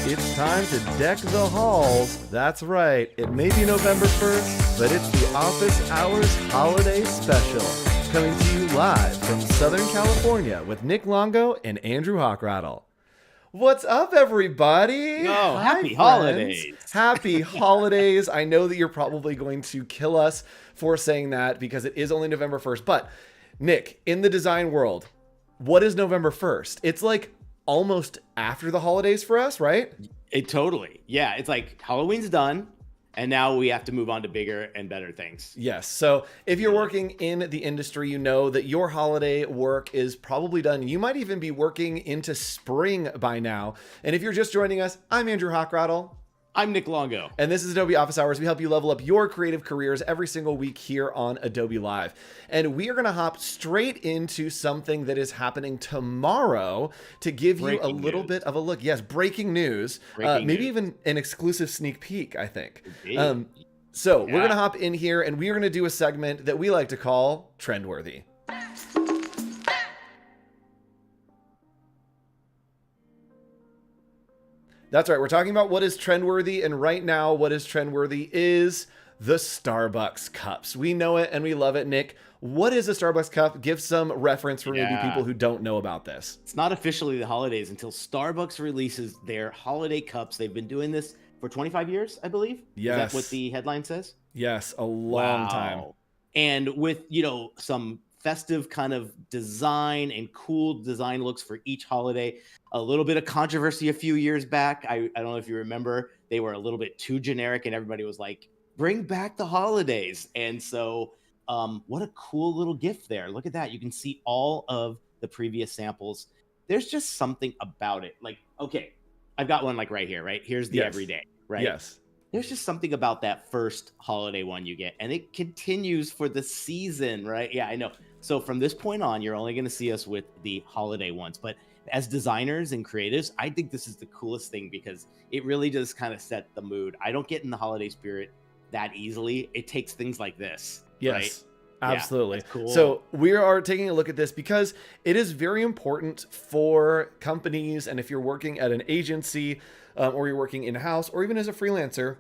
It's time to deck the halls. That's right. It may be November 1st, but it's the Office Hours Holiday Special. Coming to you live from Southern California with Nick Longo and Andrew Hockrattle. What's up, everybody? Oh, Hi, happy friends. holidays. Happy holidays. I know that you're probably going to kill us for saying that because it is only November 1st. But, Nick, in the design world, what is November 1st? It's like almost after the holidays for us, right? Totally. Yeah, it's like Halloween's done, and now we have to move on to bigger and better things. Yes. So if you're working in the industry, you know that your holiday work is probably done. You might even be working into spring by now. And if you're just joining us, I'm Andrew Hockrattle. I'm Nick Longo. And this is Adobe Office Hours. We help you level up your creative careers every single week here on Adobe Live. And we are going to hop straight into something that is happening tomorrow to give you a little bit of a look. Yes, breaking news. Maybe even an exclusive sneak peek, I think. So we're going to hop in here and we are going to do a segment that we like to call Trendworthy. That's right. We're talking about what is trendworthy. And right now, what is trendworthy is the Starbucks cups. We know it and we love it. Nick, what is a Starbucks cup? Give some reference for maybe people who don't know about this. It's not officially the holidays until Starbucks releases their holiday cups. They've been doing this for 25 years, I believe. Yes. Is that what the headline says? Yes, a long time. And with, some festive kind of design and cool design looks for each holiday. A little bit of controversy a few years back. I don't know if you remember, they were a little bit too generic and everybody was like, bring back the holidays. And so what a cool little gift there. Look at that. You can see all of the previous samples. There's just something about it. Like, okay, I've got one like right here, right? Here's the everyday, right? Yes. There's just something about that first holiday one you get, and it continues for the season, right? Yeah, I know. So from this point on, you're only going to see us with the holiday ones. But as designers and creatives, I think this is the coolest thing because it really does kind of set the mood. I don't get in the holiday spirit that easily. It takes things like this. Yes. Right? Absolutely. Yeah, cool. So we are taking a look at this because it is very important for companies. And if you're working at an agency or you're working in-house or even as a freelancer,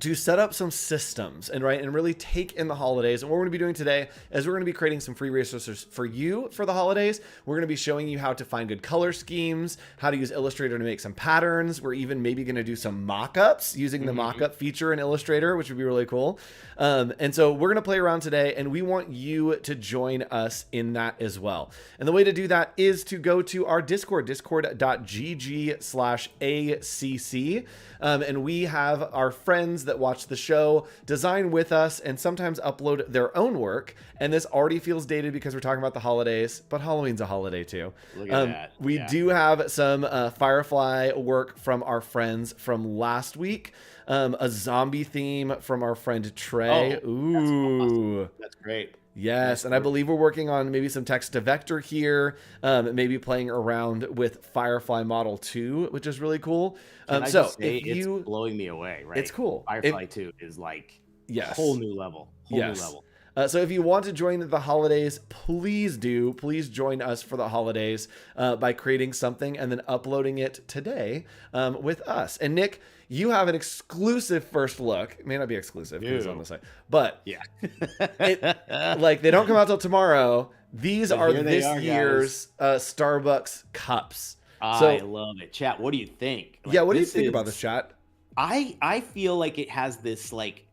to set up some systems and really take in the holidays. And what we're going to be doing today is we're going to be creating some free resources for you for the holidays. We're going to be showing you how to find good color schemes, how to use Illustrator to make some patterns. We're even maybe going to do some mockups using the mockup feature in Illustrator, which would be really cool. And so we're going to play around today and we want you to join us in that as well. And the way to do that is to go to our Discord, discord.gg/ACC. And we have our friends that watch the show design with us and sometimes upload their own work. And this already feels dated because we're talking about the holidays, but Halloween's a holiday too. Look at that. We do have some Firefly work from our friends from last week. A zombie theme from our friend Trey. Ooh, awesome. That's great. Yes, and I believe we're working on maybe some text to vector here, maybe playing around with Firefly Model 2, which is really cool. So it's blowing me away, right? It's cool. Firefly 2 is like a whole new level. New level. So if you want to join the holidays, please join us for the holidays by creating something and then uploading it today with us. And Nick, you have an exclusive first look. It may not be exclusive because it's on the site, but they don't come out till tomorrow. These are this year's Starbucks cups. I love it. Chat, what do you think? What do you think about this, chat? I feel like it has this like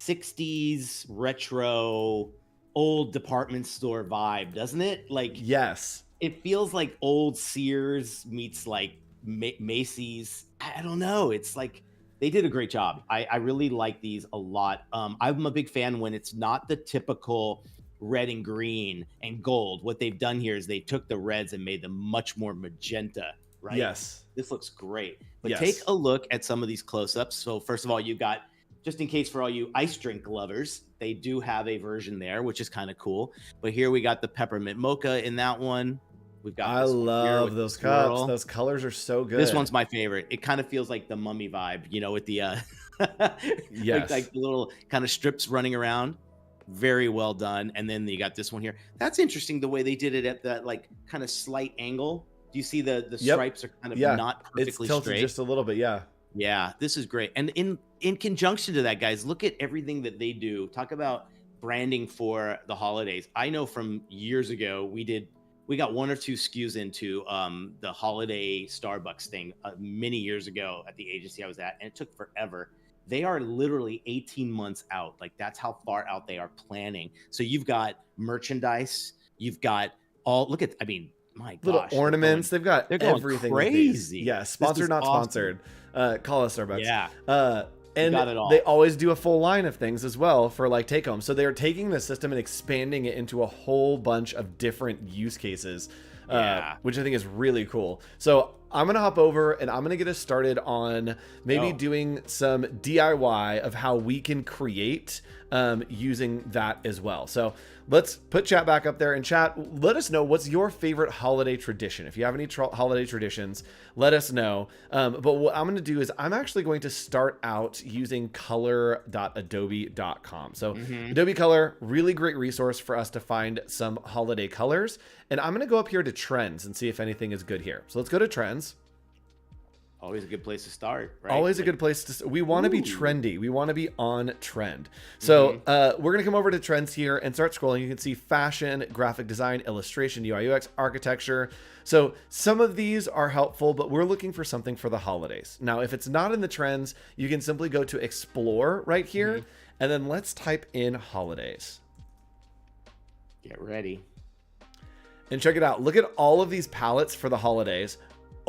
60s retro old department store vibe, doesn't it? Like, yes, it feels like old Sears meets like Macy's. I don't know. It's like they did a great job. I really like these a lot. I'm a big fan when it's not the typical red and green and gold. What they've done here is they took the reds and made them much more magenta, right? Yes. This looks great. But take a look at some of these close-ups. So first of all, you got, just in case for all you ice drink lovers, they do have a version there, which is kind of cool. But here we got the peppermint mocha in that one. We've got I love those cups. Those colors are so good. This one's my favorite. It kind of feels like the Mummy vibe, with the like the little kind of strips running around. Very well done. And then you got this one here. That's interesting the way they did it at that like kind of slight angle. Do you see the Yep. stripes are kind of Yeah. not It's perfectly tilted straight? just a little bit. Yeah. Yeah, this is great. And in conjunction to that, guys, look at everything that they do. Talk about branding for the holidays. I know from years ago we got one or two SKUs into the holiday Starbucks thing many years ago at the agency I was at, and it took forever. They are literally 18 months out. Like that's how far out they are planning. So you've got merchandise, you've got look at, I mean, my Little gosh, ornaments. They've got they're going everything with these. crazy. Yeah. This Sponsored, is not awesome. sponsored. Call us Starbucks. Yeah, you And got it all. they always do a full line of things as well for like take home. So they're taking the system and expanding it into a whole bunch of different use cases, Yeah. which I think is really cool. So I'm going to hop over and I'm going to get us started on maybe doing some DIY of how we can create using that as well. So let's put chat back up there, and chat, let us know what's your favorite holiday tradition. If you have any holiday traditions, let us know. But what I'm going to do is I'm actually going to start out using color.adobe.com. So Adobe Color, really great resource for us to find some holiday colors. And I'm going to go up here to trends and see if anything is good here. So let's go to trends. Always a good place to start, right? Always a good place to. We want to be trendy. We want to be on trend. So we're gonna come over to trends here and start scrolling. You can see fashion, graphic design, illustration, UI UX, architecture. So some of these are helpful, but we're looking for something for the holidays. Now, if it's not in the trends, you can simply go to explore right here, and then let's type in holidays. Get ready. And check it out. Look at all of these palettes for the holidays.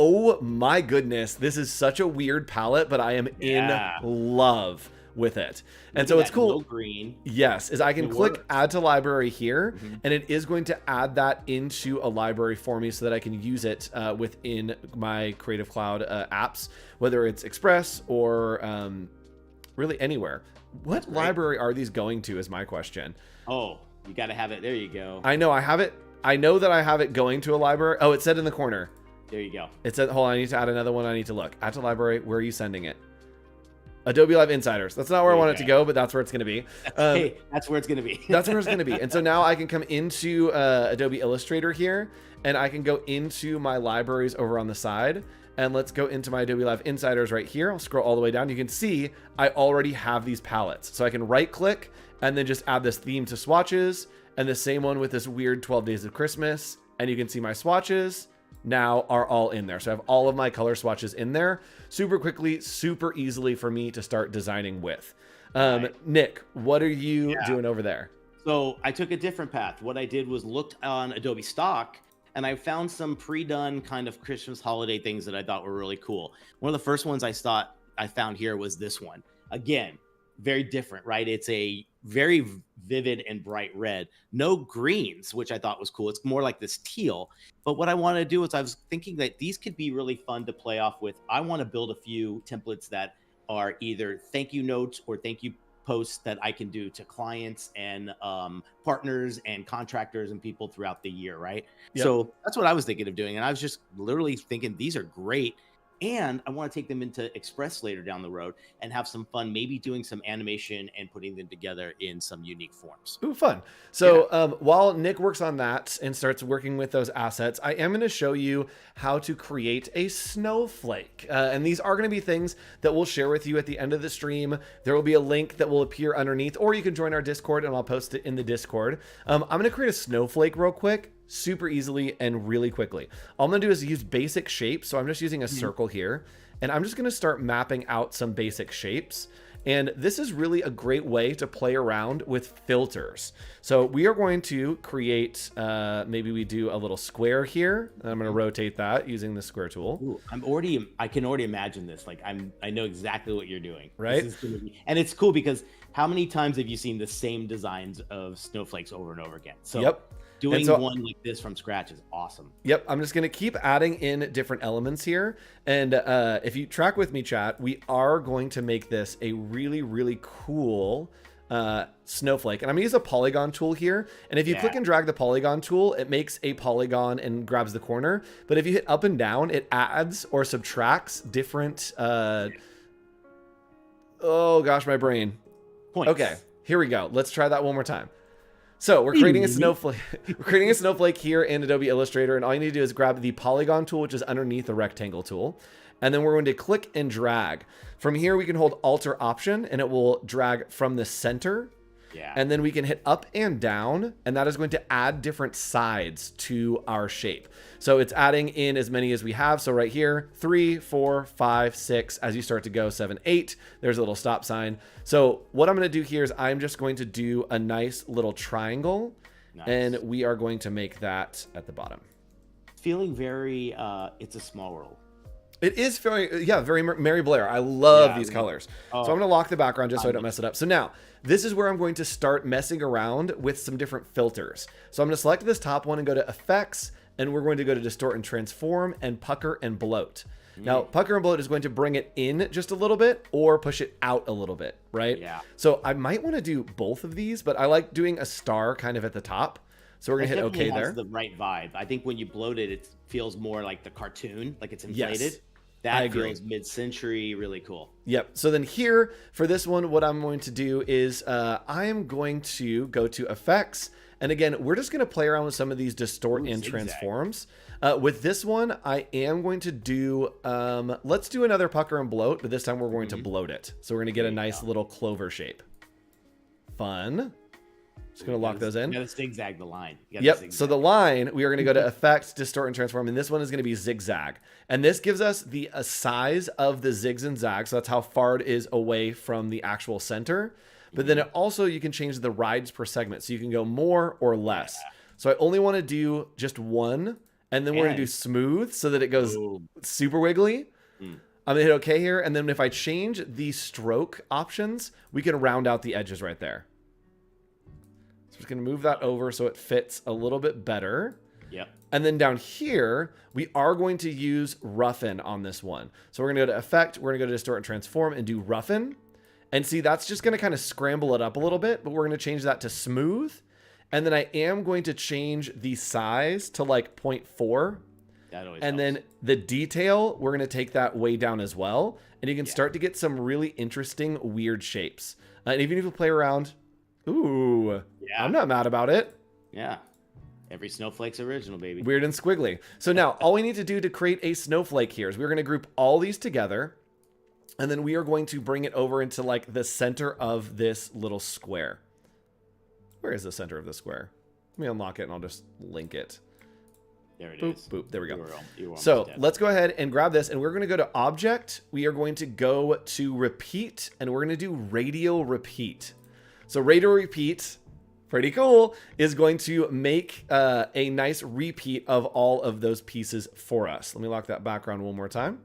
Oh my goodness, this is such a weird palette, but I am in love with it. And so it's cool. Green. Yes, is I can click add to library here, and it is going to add that into a library for me so that I can use it within my Creative Cloud apps, whether it's Express or really anywhere. What library are these going to is my question. Oh, you got to have it. There you go. I know I have it. I know that I have it going to a library. Oh, it said in the corner. There you go. It said, hold on, I need to add another one. I need to look. Add to library. Where are you sending it? Adobe Live Insiders. That's not where I want it to go, but that's where it's going to be. Hey, that's where it's going to be. That's where it's going to be. And so now I can come into Adobe Illustrator here, and I can go into my libraries over on the side. And let's go into my Adobe Live Insiders right here. I'll scroll all the way down. You can see I already have these palettes. So I can right click and then just add this theme to swatches, and the same one with this weird 12 Days of Christmas. And you can see my swatches now are all in there. So I have all of my color swatches in there super quickly, super easily for me to start designing with. Nick, what are you doing over there? So I took a different path. What I did was looked on Adobe Stock, and I found some pre-done kind of Christmas holiday things that I thought were really cool. One of the first ones I found here was this one. Again, very different, right? It's a very vivid and bright red. No greens, which I thought was cool. It's more like this teal. But what I wanted to do is I was thinking that these could be really fun to play off with. I want to build a few templates that are either thank you notes or thank you posts that I can do to clients and partners and contractors and people throughout the year, right? Yep. So that's what I was thinking of doing. And I was just literally thinking these are great. And I want to take them into Express later down the road and have some fun, maybe doing some animation and putting them together in some unique forms. Ooh, fun. So while Nick works on that and starts working with those assets, I am going to show you how to create a snowflake. And these are going to be things that we'll share with you at the end of the stream. There will be a link that will appear underneath, or you can join our Discord and I'll post it in the Discord. I'm going to create a snowflake real quick, super easily and really quickly. All I'm gonna do is use basic shapes. So I'm just using a circle here, and I'm just gonna start mapping out some basic shapes. And this is really a great way to play around with filters. So we are going to create, maybe we do a little square here. And I'm gonna rotate that using the square tool. Ooh, I can already imagine this. Like I know exactly what you're doing. Right. And it's cool because how many times have you seen the same designs of snowflakes over and over again? So yep. Doing one like this from scratch is awesome. Yep, I'm just going to keep adding in different elements here. And if you track with me, chat, we are going to make this a really, really cool snowflake. And I'm going to use a polygon tool here. And if you click and drag the polygon tool, it makes a polygon and grabs the corner. But if you hit up and down, it adds or subtracts different... oh, gosh, my brain. Points. Okay, here we go. Let's try that one more time. So we're creating a snowflake. We're creating a snowflake here in Adobe Illustrator, and all you need to do is grab the polygon tool, which is underneath the rectangle tool, and then we're going to click and drag. From here, we can hold Alt or Option, and it will drag from the center. Yeah. And then we can hit up and down, and that is going to add different sides to our shape. So it's adding in as many as we have. So right here, 3, 4, 5, 6, as you start to go, 7, 8, there's a little stop sign. So what I'm going to do here is I'm just going to do a nice little triangle, and we are going to make that at the bottom. Feeling very, It's a Small World. It is very, yeah, very Mary Blair. I love these colors. So I'm going to lock the background just so I don't mess it up. So now, this is where I'm going to start messing around with some different filters. So I'm going to select this top one and go to Effects, and we're going to go to Distort and Transform and Pucker and Bloat. Now, Pucker and Bloat is going to bring it in just a little bit or push it out a little bit, right? Yeah. So I might want to do both of these, but I like doing a star kind of at the top. So we're going to hit OK there. Has the right vibe. I think when you bloat it, it feels more like the cartoon, like it's inflated. Yes. That feels mid-century, really cool. Yep. So then here for this one, what I'm going to do is I am going to go to Effects. And again, we're just going to play around with some of these Distort and Transforms. With this one, I am going to do, let's do another Pucker and Bloat, but this time we're going to bloat it. So we're going to get a nice little clover shape. Fun. Just going to lock those in. You got to zigzag the line. Yep. So the line, we are going to go to Effects, Distort, and Transform. And this one is going to be Zigzag. And this gives us the size of the zigs and zags. So that's how far it is away from the actual center. But then it also, you can change the rides per segment. So you can go more or less. So I only want to do just one. And then we're going to do smooth so that it goes super wiggly. I'm going to hit OK here. And then if I change the stroke options, we can round out the edges right there. Just going to move that over so it fits a little bit better. Yep. And then down here, we are going to use roughen on this one. So we're going to go to Effect, we're going to go to Distort and Transform and do roughen. And see, that's just going to kind of scramble it up a little bit, but we're going to change that to smooth. And then I am going to change the size to like 0.4. That always and helps. then the detail, we're going to take that way down as well. And you can start to get some really interesting, weird shapes. And even if you play around, ooh, I'm not mad about it. Yeah. Every snowflake's original, baby. Weird and squiggly. So now all we need to do to create a snowflake here is we're going to group all these together. And then we are going to bring it over into like the center of this little square. Where is the center of the square? Let me unlock it and I'll just link it. There it boop, is. Boop. There we go. So let's go ahead and grab this. And we're going to go to Object. We are going to go to Repeat. And we're going to do Radial Repeat. So Radial Repeat, pretty cool, is going to make a nice repeat of all of those pieces for us. Let me lock that background one more time.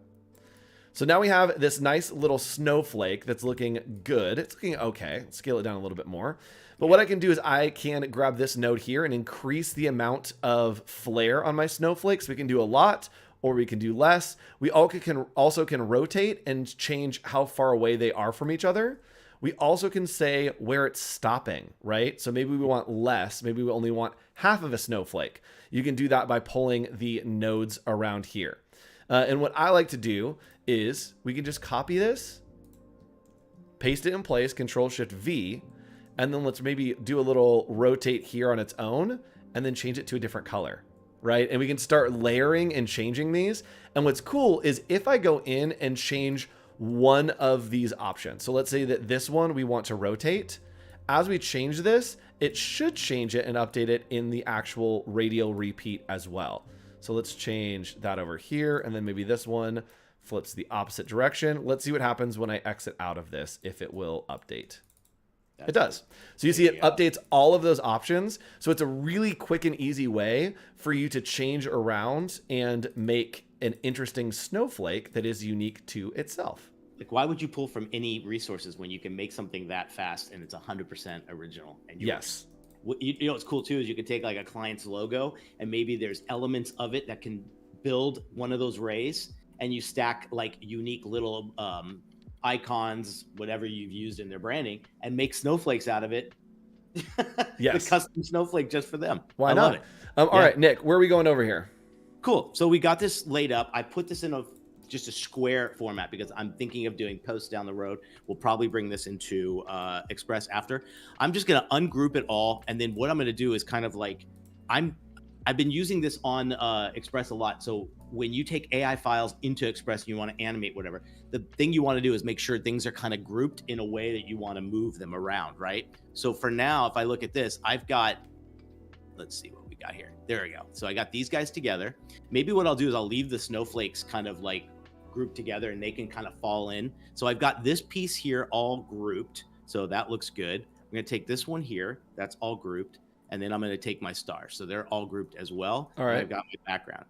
So now we have this nice little snowflake that's looking good. It's looking okay. Let's scale it down a little bit more. But what I can do is I can grab this node here and increase the amount of flare on my snowflake. So we can do a lot or we can do less. We also can rotate and change how far away they are from each other. We also can say where it's stopping, right? So maybe we want less. Maybe we only want half of a snowflake. You can do that by pulling the nodes around here. And what I like to do is we can just copy this, paste it in place, Control-Shift-V, and then let's maybe do a little rotate here on its own, and then change it to a different color, right? And we can start layering and changing these. And what's cool is if I go in and change one of these options. So let's say that this one we want to rotate. As we change this, it should change it and update it in the actual radial repeat as well. So let's change that over here. And then maybe this one flips the opposite direction. Let's see what happens when I exit out of this, if it will update. It does. So you see it updates all of those options. So it's a really quick and easy way for you to change around and make an interesting snowflake that is unique to itself. Like, why would you pull from any resources when you can make something that fast and it's 100% original? And yes. You know what's cool too is you could take like a client's logo and maybe there's elements of it that can build one of those rays, and you stack like unique little icons, whatever you've used in their branding, and make snowflakes out of it. Yes. The custom snowflake just for them. Why not? All right, Nick, where are we going over here? Cool. So we got this laid up. I put this in a just a square format because I'm thinking of doing posts down the road. We'll probably bring this into Express after. I'm just going to ungroup it all. And then what I'm going to do is kind of like, I've been using this on Express a lot. So when you take AI files into Express and you want to animate whatever, the thing you want to do is make sure things are kind of grouped in a way that you want to move them around, right? So for now, if I look at this, I've got, let's see what we got here. There we go. So I got these guys together. Maybe what I'll do is I'll leave the snowflakes kind of like grouped together and they can kind of fall in. So I've got this piece here all grouped. So that looks good. I'm going to take this one here. That's all grouped. And then I'm going to take my stars. So they're all grouped as well. All right. And I've got my background.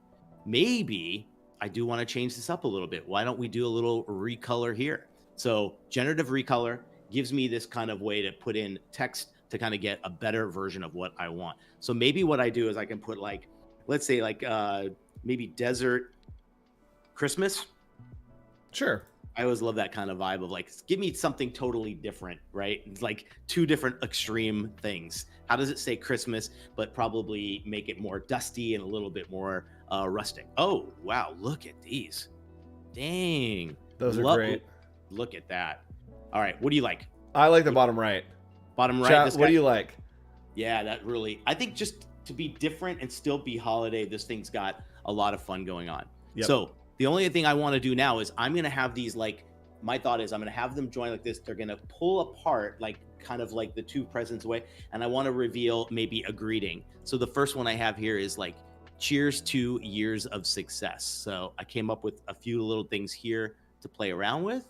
Maybe I do want to change this up a little bit. Why don't we do a little recolor here? So generative recolor gives me this kind of way to put in text to kind of get a better version of what I want. So maybe what I do is I can put like, let's say like maybe desert Christmas. Sure. I always love that kind of vibe of like, give me something totally different, right? It's like two different extreme things. How does it say Christmas, but probably make it more dusty and a little bit more rustic? Oh, wow. Look at these. Dang. Those are great. Look at that. All right. What do you like? I like the bottom right. Bottom right. Chat, what do you like? Yeah, that really, I think just to be different and still be holiday, this thing's got a lot of fun going on. Yep. So the only thing I want to do now is I'm going to have these, like, my thought is I'm going to have them join like this. They're going to pull apart, like kind of like the two presents away. And I want to reveal maybe a greeting. So the first one I have here is like, cheers to years of success. So I came up with a few little things here to play around with.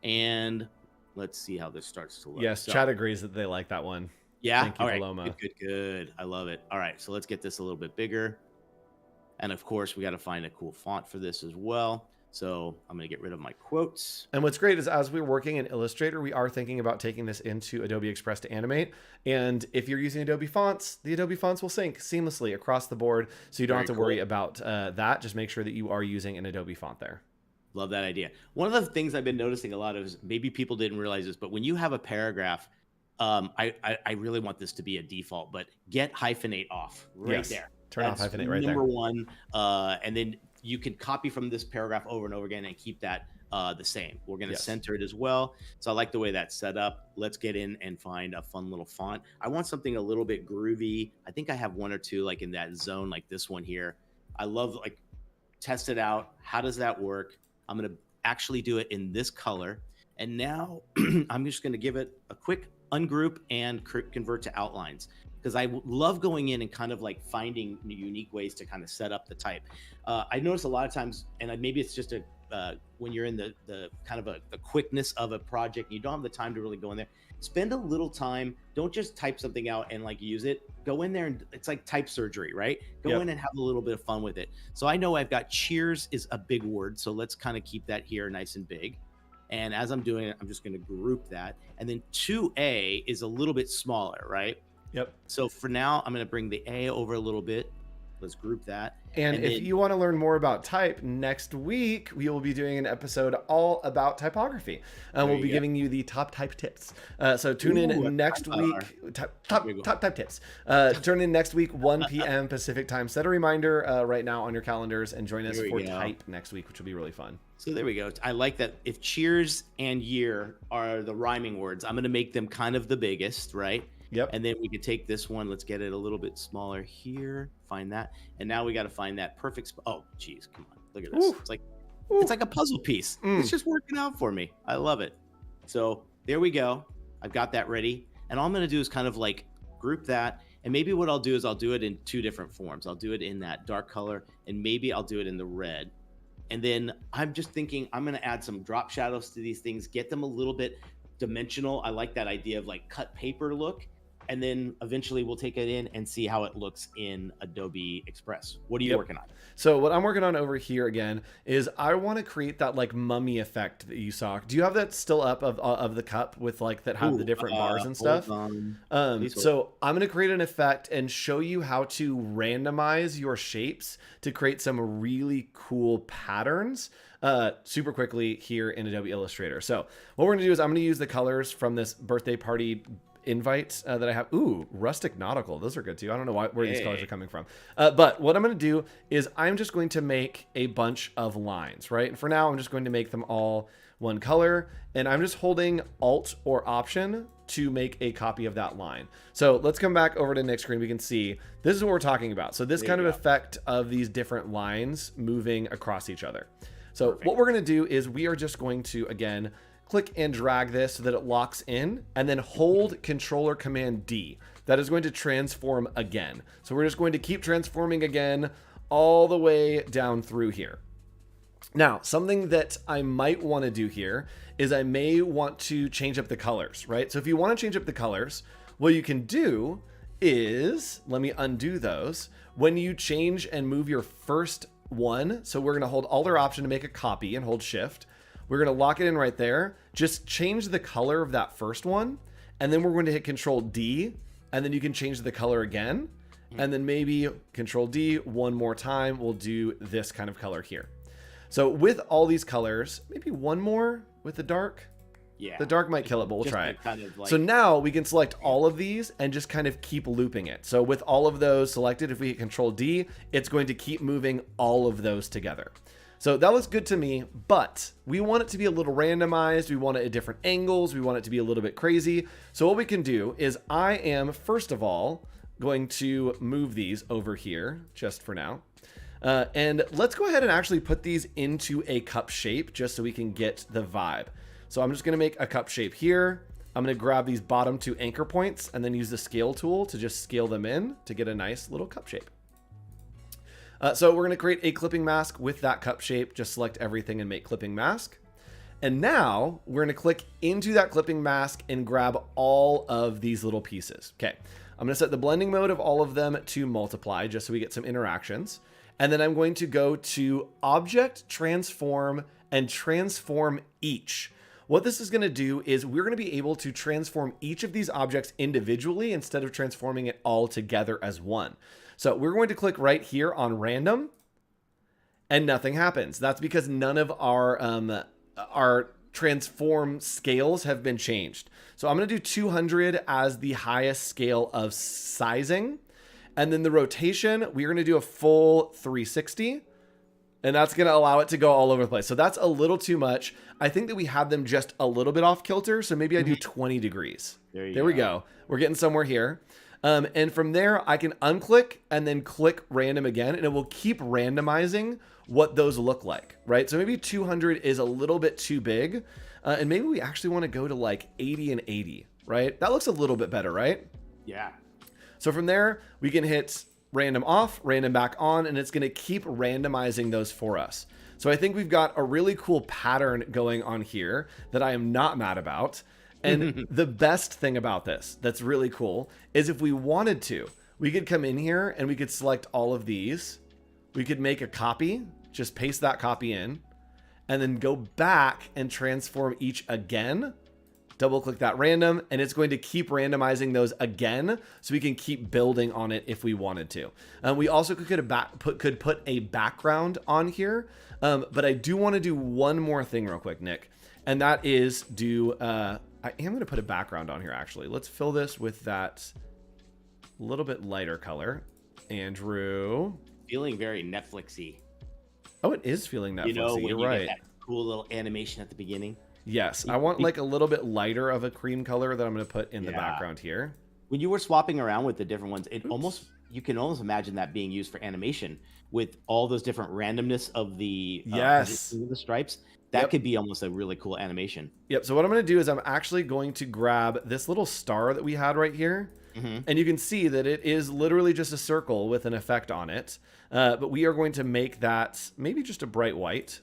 And let's see how this starts to look. Yes, so, Chad agrees that they like that one. Yeah. Thank you, all right. Paloma. Good. I love it. All right. So let's get this a little bit bigger. And of course, we got to find a cool font for this as well. So I'm going to get rid of my quotes. And what's great is as we're working in Illustrator, we are thinking about taking this into Adobe Express to animate. And if you're using Adobe fonts, the Adobe fonts will sync seamlessly across the board. So you don't have to worry about that. Just make sure that you are using an Adobe font there. Love that idea. One of the things I've been noticing a lot of is maybe people didn't realize this, but when you have a paragraph, I really want this to be a default, but get hyphenate off right there. Turn off hyphenate right there. Number one. And then you can copy from this paragraph over and over again and keep that the same. We're going to center it as well. So I like the way that's set up. Let's get in and find a fun little font. I want something a little bit groovy. I think I have one or two like in that zone, like this one here. I love like test it out. How does that work? I'm going to actually do it in this color. And now I'm just going to give it a quick ungroup and convert to outlines, because I love going in and kind of like finding unique ways to kind of set up the type. I notice a lot of times, and maybe it's just when you're in the kind of the quickness of a project, you don't have the time to really go in there. Spend a little time. Don't just type something out and like use it. Go in there and it's like type surgery, right? Go in and have a little bit of fun with it. So I know I've got cheers is a big word. So let's kind of keep that here nice and big. And as I'm doing it, I'm just going to group that. And then 2A is a little bit smaller, right? Yep. So for now, I'm going to bring the A over a little bit. Let's group that. And if you want to learn more about type, next week we will be doing an episode all about typography. We'll be giving you the top type tips. So tune in next week. Top type tips. Turn in next week, 1 p.m. Pacific time. Set a reminder right now on your calendars and join us for type next week, which will be really fun. So there we go. I like that. If cheers and year are the rhyming words, I'm going to make them kind of the biggest, right? Yep. And then we could take this one. Let's get it a little bit smaller here. Find that. And now we got to find that perfect spot. Oh, geez. Come on. Look at this. Ooh. It's like a puzzle piece. It's just working out for me. I love it. So there we go. I've got that ready. And all I'm going to do is kind of like group that. And maybe what I'll do is I'll do it in two different forms. I'll do it in that dark color, and maybe I'll do it in the red. And then I'm just thinking I'm going to add some drop shadows to these things, get them a little bit dimensional. I like that idea of like cut paper look. And then eventually we'll take it in and see how it looks in Adobe Express. What are you working on? So what I'm working on over here again is I want to create that like mummy effect that you saw. Do you have that still up of the cup with like that have the different bars and stuff? So I'm going to create an effect and show you how to randomize your shapes to create some really cool patterns super quickly here in Adobe Illustrator. So what we're going to do is I'm going to use the colors from this birthday party invite that I have. Ooh, rustic nautical. Those are good too. I don't know where these colors are coming from. But what I'm going to do is I'm just going to make a bunch of lines, right? And for now, I'm just going to make them all one color. And I'm just holding Alt or Option to make a copy of that line. So let's come back over to Nick's screen. We can see this is what we're talking about. So this kind of effect of these different lines moving across each other. So what we're going to do is we are just going to, again, click and drag this so that it locks in, and then hold Controller Command D. That is going to transform again. So we're just going to keep transforming again all the way down through here. Now, something that I might want to do here is I may want to change up the colors, right? So if you want to change up the colors, what you can do is, let me undo those. When you change and move your first one, so we're going to hold Alt or Option to make a copy and hold Shift. We're going to lock it in right there. Just change the color of that first one. And then we're going to hit Control D. And then you can change the color again. And then maybe Control D one more time. We'll do this kind of color here. So with all these colors, maybe one more with the dark. Yeah. The dark might kill it, but we'll try it. Kind of like... So now we can select all of these and just kind of keep looping it. So with all of those selected, if we hit Control D, it's going to keep moving all of those together. So that looks good to me, but we want it to be a little randomized. We want it at different angles. We want it to be a little bit crazy. So what we can do is I am, first of all, going to move these over here just for now. And let's go ahead and actually put these into a cup shape just so we can get the vibe. So I'm just going to make a cup shape here. I'm going to grab these bottom two anchor points and then use the scale tool to just scale them in to get a nice little cup shape. So we're going to create a clipping mask with that cup shape. Just select everything and make clipping mask. And now we're going to click into that clipping mask and grab all of these little pieces. Okay. I'm going to set the blending mode of all of them to multiply just so we get some interactions. And then I'm going to go to Object, Transform, and Transform Each. What this is going to do is we're going to be able to transform each of these objects individually instead of transforming it all together as one. So we're going to click right here on Random, and nothing happens. That's because none of our transform scales have been changed. So I'm going to do 200 as the highest scale of sizing. And then the rotation, we're going to do a full 360. And that's going to allow it to go all over the place. So that's a little too much. I think that we had them just a little bit off kilter. So maybe I do 20 degrees. There we go. We're getting somewhere here. And from there, I can unclick and then click random again. And it will keep randomizing what those look like, right? So maybe 200 is a little bit too big. And maybe we actually want to go to like 80 and 80, right? That looks a little bit better, right? Yeah. So from there, we can hit random off, random back on, and it's going to keep randomizing those for us. So I think we've got a really cool pattern going on here that I am not mad about. And the best thing about this that's really cool is if we wanted to, we could come in here and we could select all of these. We could make a copy, just paste that copy in, and then go back and transform each again. Double click that random, and it's going to keep randomizing those again, so we can keep building on it if we wanted to. We also could put a background on here, but I do want to do one more thing real quick, Nick, and that is do. I am going to put a background on here actually. Let's fill this with that little bit lighter color. Andrew, feeling very Netflixy. Oh, it is feeling Netflixy. You know, when you're you right. get that cool little animation at the beginning. Yes, I want like a little bit lighter of a cream color that I'm going to put in the background here. When you were swapping around with the different ones, you can almost imagine that being used for animation with all those different randomness of the the stripes. That could be almost a really cool animation. Yep. So what I'm going to do is I'm actually going to grab this little star that we had right here. And you can see that it is literally just a circle with an effect on it. But we are going to make that maybe just a bright white.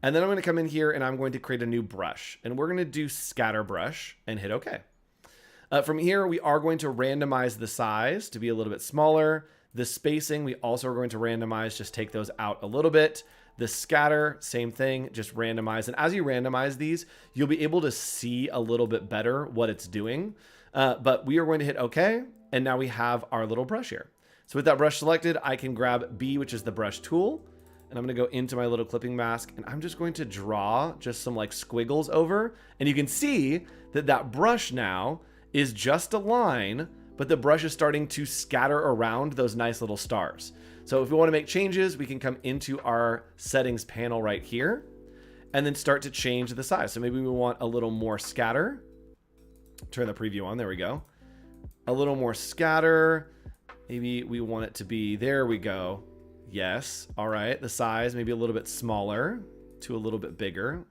And then I'm going to come in here and I'm going to create a new brush. And we're going to do scatter brush and hit OK. From here, we are going to randomize the size to be a little bit smaller. The spacing, we also are going to randomize, just take those out a little bit. The scatter, same thing, just randomize. And as you randomize these, you'll be able to see a little bit better what it's doing. But we are going to hit OK. And now we have our little brush here. So with that brush selected, I can grab B, which is the brush tool. And I'm going to go into my little clipping mask. And I'm just going to draw just some like squiggles over. And you can see that that brush now is just a line, but the brush is starting to scatter around those nice little stars. So if we want to make changes, we can come into our settings panel right here and then start to change the size. So maybe we want a little more scatter. Turn the preview on. There we go. A little more scatter. Maybe we want it to be, there we go. Yes. All right. The size, maybe a little bit smaller to a little bit bigger.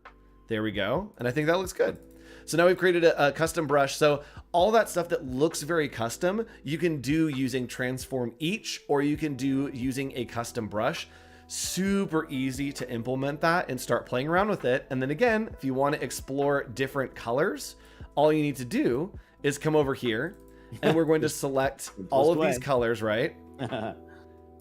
There we go. And I think that looks good. So now we've created a custom brush. So all that stuff that looks very custom, you can do using Transform Each, or you can do using a custom brush. Super easy to implement that and start playing around with it. And then again, if you want to explore different colors, all you need to do is come over here and we're going to select all of these colors, right?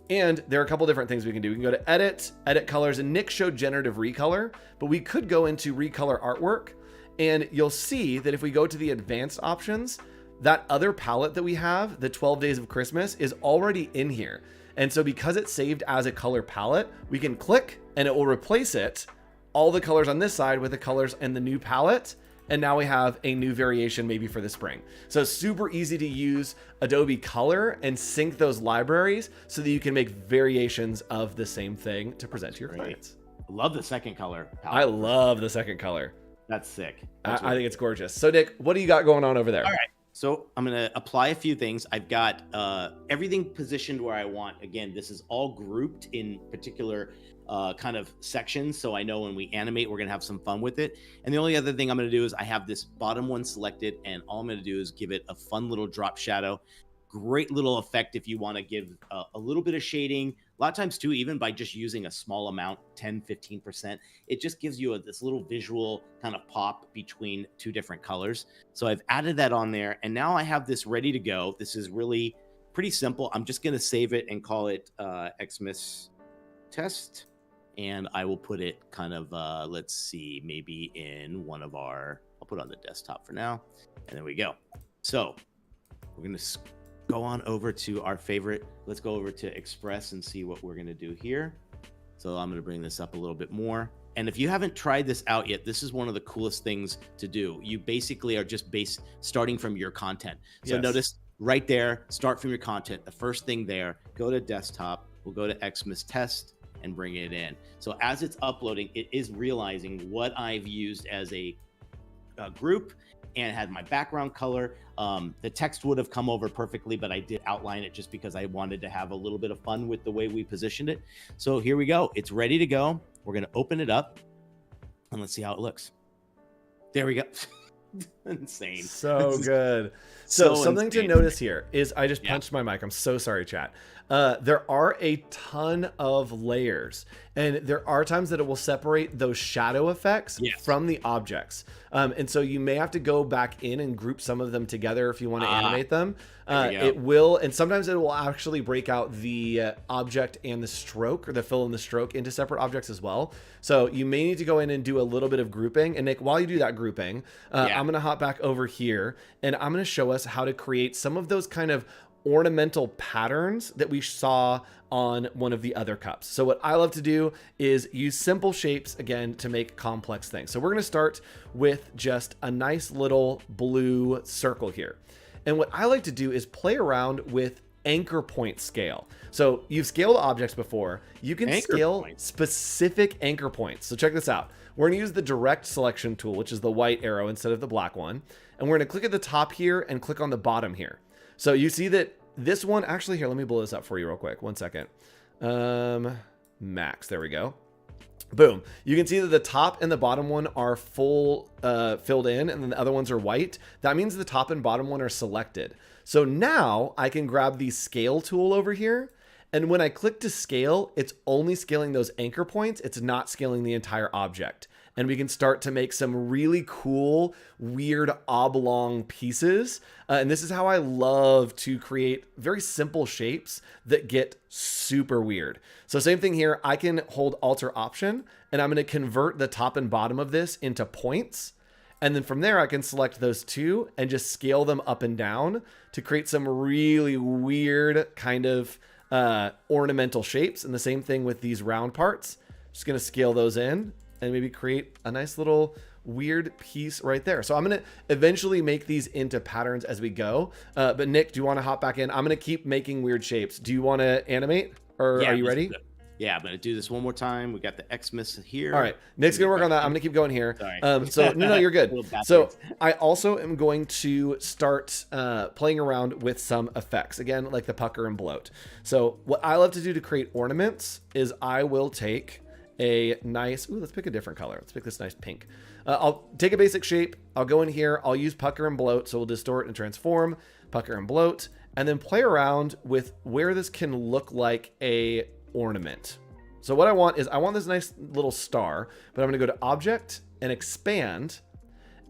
And there are a couple different things we can do. We can go to edit colors, and Nick showed generative recolor, but we could go into recolor artwork, and you'll see that if we go to the advanced options, that other palette that we have, the 12 Days of Christmas, is already in here. And so because it's saved as a color palette, we can click and it will replace it, all the colors on this side with the colors in the new palette. And now we have a new variation maybe for the spring. So super easy to use Adobe Color and sync those libraries so that you can make variations of the same thing to present to your clients. Love the second color palette. I love the second color. That's sick. I think it's gorgeous. So Nick, what do you got going on over there? All right. So I'm going to apply a few things. I've got everything positioned where I want. Again, this is all grouped in particular kind of sections. So I know when we animate, we're going to have some fun with it. And the only other thing I'm going to do is I have this bottom one selected, and all I'm going to do is give it a fun little drop shadow. Great little effect if you want to give a little bit of shading. A lot of times too, even by just using a small amount, 10-15%, it just gives you this little visual kind of pop between two different colors. So I've added that on there, and now I have this ready to go. This is really pretty simple. I'm just going to save it and call it Xmas Test, and I will put it kind of, let's see, maybe in one of our, I'll put it on the desktop for now, and there we go. So we're going to go on over to our favorite. Let's go over to Express and see what we're going to do here. So I'm going to bring this up a little bit more. And if you haven't tried this out yet, this is one of the coolest things to do. You basically are just starting from your content. So notice right there, start from your content. The first thing there, go to desktop. We'll go to Xmas Test and bring it in. So as it's uploading, it is realizing what I've used as a group and had my background color. The text would have come over perfectly, but I did outline it just because I wanted to have a little bit of fun with the way we positioned it. So here we go. It's ready to go. We're going to open it up and let's see how it looks. There we go. Insane. So good. So something insane. to notice here is I just punched my mic. I'm so sorry, chat. There are a ton of layers, and there are times that it will separate those shadow effects from the objects. And so you may have to go back in and group some of them together if you want to animate them. It will, and sometimes it will actually break out the object and the stroke, or the fill and the stroke, into separate objects as well. So you may need to go in and do a little bit of grouping. And Nick, while you do that grouping, I'm going to hop back over here and I'm going to show us how to create some of those kind of ornamental patterns that we saw on one of the other cups. So what I love to do is use simple shapes again to make complex things. So we're going to start with just a nice little blue circle here. And what I like to do is play around with anchor point scale. So you've scaled objects before. You can scale specific anchor points. So check this out. We're going to use the direct selection tool, which is the white arrow instead of the black one. And we're going to click at the top here and click on the bottom here. So you see that this one, actually here, let me blow this up for you real quick. 1 second. Max, there we go. Boom. You can see that the top and the bottom one are full filled in, and then the other ones are white. That means the top and bottom one are selected. So now I can grab the scale tool over here. And when I click to scale, it's only scaling those anchor points. It's not scaling the entire object. And we can start to make some really cool, weird oblong pieces. And this is how I love to create very simple shapes that get super weird. So same thing here, I can hold Alt or Option, and I'm going to convert the top and bottom of this into points. And then from there, I can select those two and just scale them up and down to create some really weird kind of ornamental shapes. And the same thing with these round parts. Just going to scale those in and maybe create a nice little weird piece right there. So I'm going to eventually make these into patterns as we go. But Nick, do you want to hop back in? I'm going to keep making weird shapes. Do you want to animate, or are you ready? Yeah, I'm going to do this one more time. We got the Xmas here. All right. Nick's going to work on that. I'm going to keep going here. Sorry. So no, you're good. So I also am going to start playing around with some effects. Again, like the pucker and bloat. So what I love to do to create ornaments is I will take a nice, let's pick a different color. Let's pick this nice pink. I'll take a basic shape. I'll go in here. I'll use pucker and bloat. So we'll distort and transform, pucker and bloat, and then play around with where this can look like a ornament. So what I want is I want this nice little star, but I'm going to go to object and expand.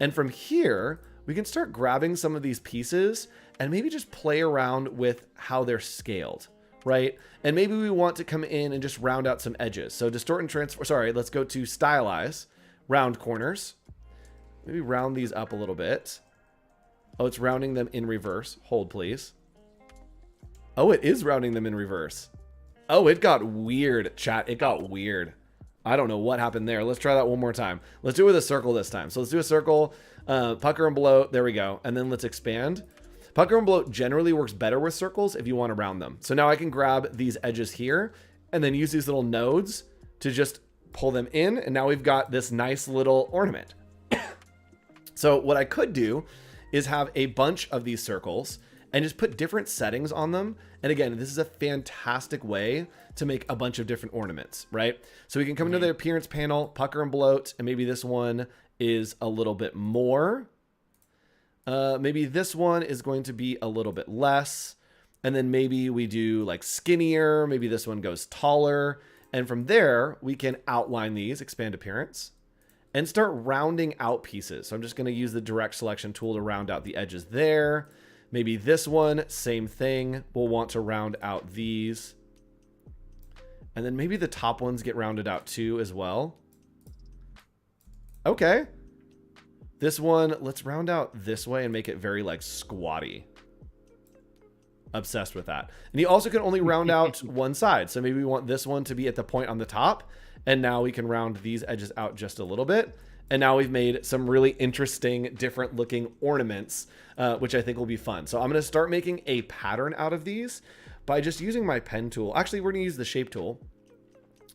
And from here, we can start grabbing some of these pieces and maybe just play around with how they're scaled, right? And maybe we want to come in and just round out some edges. So distort and transform, sorry, let's go to stylize, round corners. Maybe round these up a little bit. Oh, it's rounding them in reverse. Hold, please. Oh, it is rounding them in reverse. Oh, it got weird, chat. It got weird. I don't know what happened there. Let's try that one more time. Let's do it with a circle this time. So let's do a circle, pucker and bloat. There we go. And then let's expand. Pucker and bloat generally works better with circles if you want to round them. So now I can grab these edges here and then use these little nodes to just pull them in. And now we've got this nice little ornament. So what I could do is have a bunch of these circles and just put different settings on them. And again, this is a fantastic way to make a bunch of different ornaments, right? So we can come into the appearance panel, pucker and bloat, and maybe this one is a little bit more. Maybe this one is going to be a little bit less. And then maybe we do like skinnier. Maybe this one goes taller. And from there, we can outline these, expand appearance, and start rounding out pieces. So I'm just going to use the direct selection tool to round out the edges there. Maybe this one, same thing. We'll want to round out these. And then maybe the top ones get rounded out too as well. Okay. This one, let's round out this way and make it very like squatty. Obsessed with that. And you also can only round out one side. So maybe we want this one to be at the point on the top. And now we can round these edges out just a little bit. And now we've made some really interesting, different looking ornaments, which I think will be fun. So I'm going to start making a pattern out of these by just using my pen tool. Actually, we're going to use the shape tool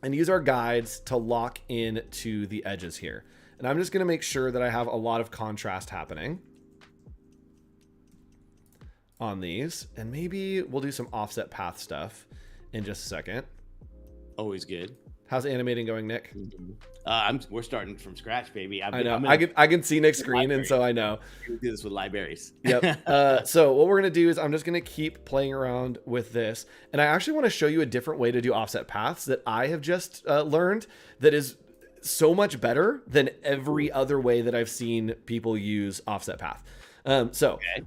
and use our guides to lock in to the edges here. And I'm just going to make sure that I have a lot of contrast happening on these. And maybe we'll do some offset path stuff in just a second. Always good. How's animating going, Nick? We're starting from scratch, baby. I know. I can see Nick's screen, and so I know. We do this with libraries. Yep. So what we're going to do is I'm just going to keep playing around with this. And I actually want to show you a different way to do offset paths that I have just learned that is so much better than every other way that I've seen people use offset path. What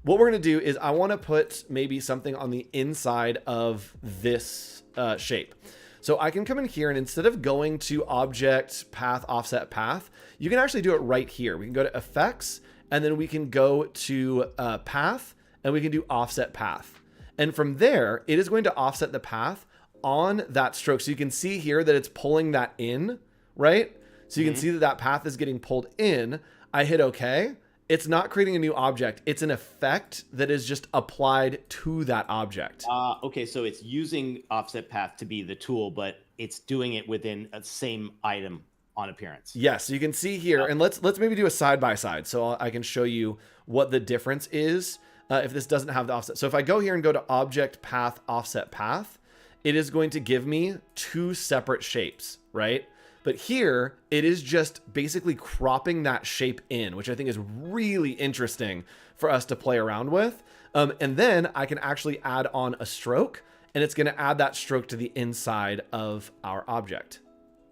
we're going to do is I want to put maybe something on the inside of this shape. So I can come in here and instead of going to object, path, offset path, you can actually do it right here. We can go to effects and then we can go to path and we can do offset path. And from there, it is going to offset the path on that stroke. So you can see here that it's pulling that in, right? So you can see that that path is getting pulled in. I hit OK. It's not creating a new object. It's an effect that is just applied to that object. Okay, so it's using offset path to be the tool, but it's doing it within a same item on appearance. Yes, you can see here, and let's maybe do a side by side so I can show you what the difference is if this doesn't have the offset. So if I go here and go to object path offset path, it is going to give me two separate shapes, right? But here, it is just basically cropping that shape in, which I think is really interesting for us to play around with. And then I can actually add on a stroke, and it's going to add that stroke to the inside of our object.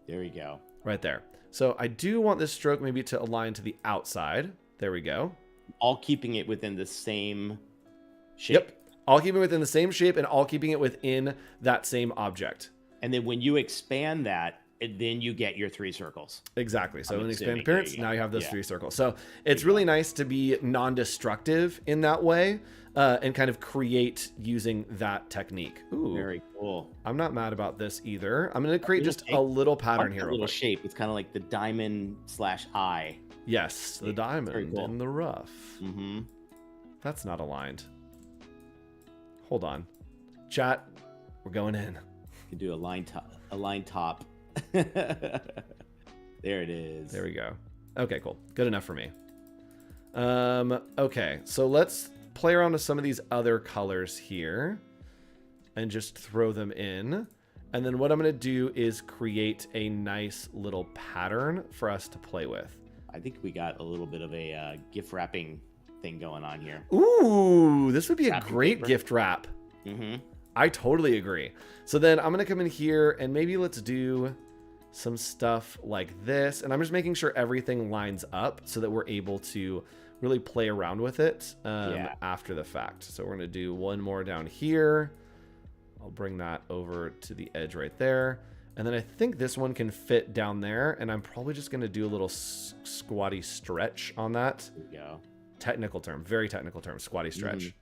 There we go. Right there. So I do want this stroke maybe to align to the outside. There we go. All keeping it within the same shape. Yep. All keeping it within the same shape and all keeping it within that same object. And then when you expand that, then you get your three circles. Exactly. So in expand appearance, now you have those three circles. So it's really nice to be non-destructive in that way. and kind of create using that technique. Ooh, Very cool. I'm not mad about this either. I'm going to create just shape. a little pattern here. A little shape. It's kind of like the diamond / eye. Yes, the diamond cool. in the rough. Mm-hmm. That's not aligned. Hold on. Chat, we're going in. You can do a line top. There it is. There we go. Okay, cool. Good enough for me. Okay, so let's play around with some of these other colors here and just throw them in. And then what I'm going to do is create a nice little pattern for us to play with. I think we got a little bit of a gift wrapping thing going on here. Ooh, this would be a Wrapping great paper. gift wrap. Mm-hmm. I totally agree. So then I'm going to come in here and maybe let's do some stuff like this. And I'm just making sure everything lines up so that we're able to really play around with it after the fact. So we're going to do one more down here. I'll bring that over to the edge right there. And then I think this one can fit down there. And I'm probably just going to do a little squatty stretch on that. There we go. Technical term, very technical term, squatty stretch. You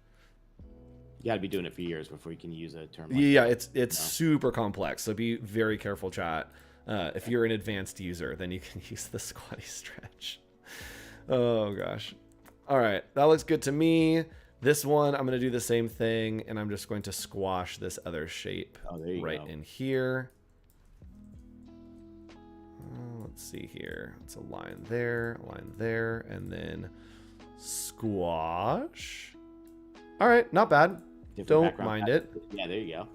got to be doing it for years before you can use a term. Yeah, it's super complex. So be very careful, chat. If you're an advanced user, then you can use the squatty stretch. Oh, gosh. All right, that looks good to me. This one, I'm going to do the same thing, and I'm just going to squash this other shape right in here. Let's see here. It's a line there, and then squash. All right, not bad. Don't mind it. Yeah, there you go.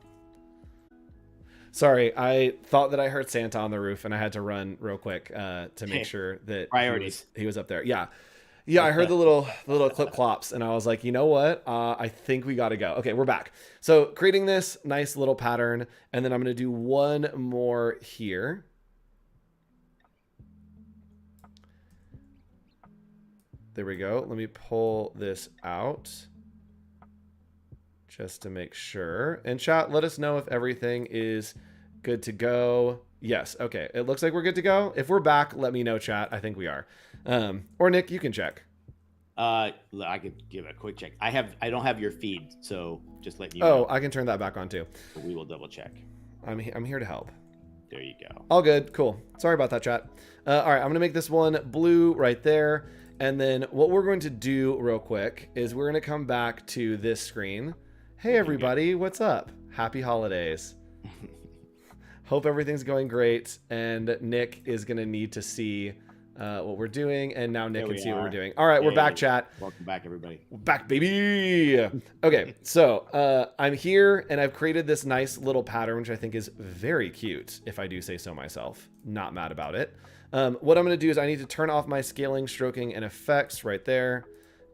Sorry, I thought that I heard Santa on the roof, and I had to run real quick to make sure that priorities. He was up there. Yeah, I heard the little clip clops, and I was like, you know what? I think we got to go. Okay, we're back. So creating this nice little pattern, and then I'm going to do one more here. There we go. Let me pull this out just to make sure. And chat, let us know if everything is good to go. Yes. Okay. It looks like we're good to go. If we're back, let me know, chat. I think we are. Or Nick, you can check. I could give a quick check. I don't have your feed, so just let you know. Oh, I can turn that back on too. We will double check. I'm here to help. There you go. All good. Cool. Sorry about that, chat. All right. I'm going to make this one blue right there. And then what we're going to do real quick is we're going to come back to this screen. Hey, everybody. What's up? Happy holidays. Hope everything's going great. And Nick is going to need to see what we're doing. And now Nick can see what we're doing. All right. We're back, chat. Welcome back, everybody. We're back, baby. Okay. So I'm here and I've created this nice little pattern, which I think is very cute, if I do say so myself. Not mad about it. What I'm going to do is I need to turn off my scaling, stroking, and effects right there.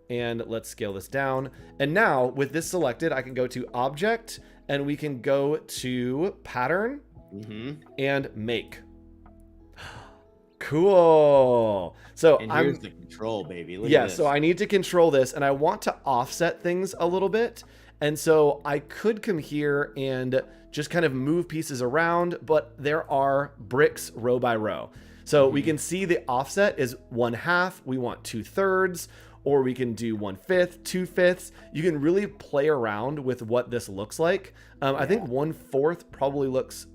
And let's scale this down. And now with this selected, I can go to Object and we can go to Pattern and Make. Cool. So and here's the control, baby. Look at this. So I need to control this and I want to offset things a little bit. And so I could come here and just kind of move pieces around, but there are bricks row by row. So we can see the offset is 1/2. We want 2/3, or we can do 1/5, 2/5. You can really play around with what this looks like. I think 1/4 probably looks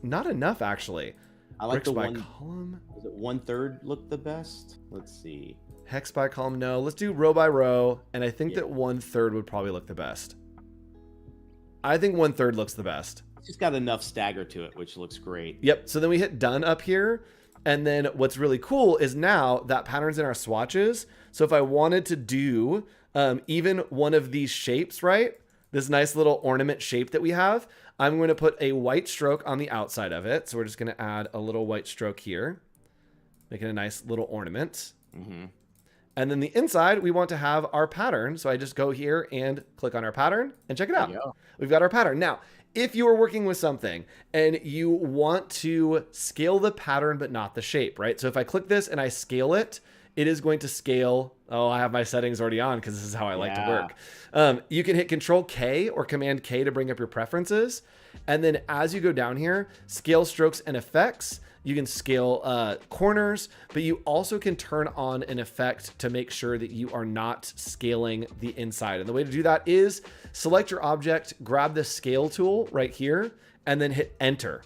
not enough, actually. I like bricks by column. Is it 1/3 look the best? Let's see. Hex by column, no. Let's do row by row, and I think that 1/3 would probably look the best. I think 1/3 looks the best. It's just got enough stagger to it, which looks great. Yep. So then we hit done up here. And then what's really cool is now that pattern's in our swatches. So if I wanted to do even one of these shapes, right? This nice little ornament shape that we have, I'm going to put a white stroke on the outside of it. So we're just going to add a little white stroke here, making a nice little ornament. And then the inside, we want to have our pattern. So I just go here and click on our pattern and check it out. We've got our pattern. Now, if you are working with something and you want to scale the pattern, but not the shape, right? So if I click this and I scale it, it is going to scale. Oh, I have my settings already on because this is how I like to work. You can hit Control K or Command K to bring up your preferences. And then as you go down here, scale strokes and effects, You can scale corners, but you also can turn on an effect to make sure that you are not scaling the inside. And the way to do that is select your object, grab the scale tool right here, and then hit enter.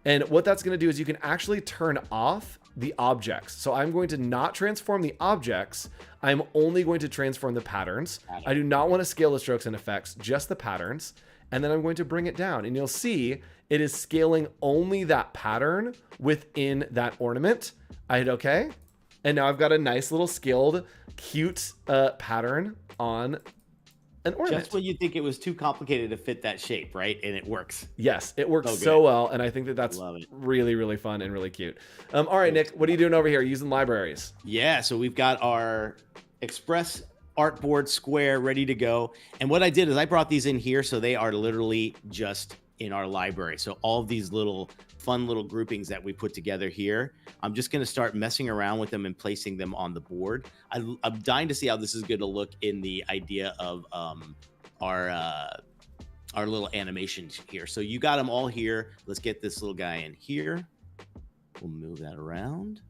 And what that's going to do is you can actually turn off the objects. So I'm going to not transform the objects. I'm only going to transform the patterns. I do not want to scale the strokes and effects, just the patterns. And then I'm going to bring it down, and you'll see it is scaling only that pattern within that ornament. I hit OK. And now I've got a nice little scaled, cute pattern on an ornament. Just when you think it was too complicated to fit that shape, right? And it works. Yes, it works so well. And I think that that's really, really fun and really cute. All right, Nick, what are you doing over here using libraries? Yeah, so we've got our Express artboard square ready to go. And what I did is I brought these in here, so they are literally just in our library. So all of these little fun little groupings that we put together here, I'm just going to start messing around with them and placing them on the board. I'm dying to see how this is going to look in the idea of our little animations here. So you got them all here. Let's get this little guy in here. We'll move that around.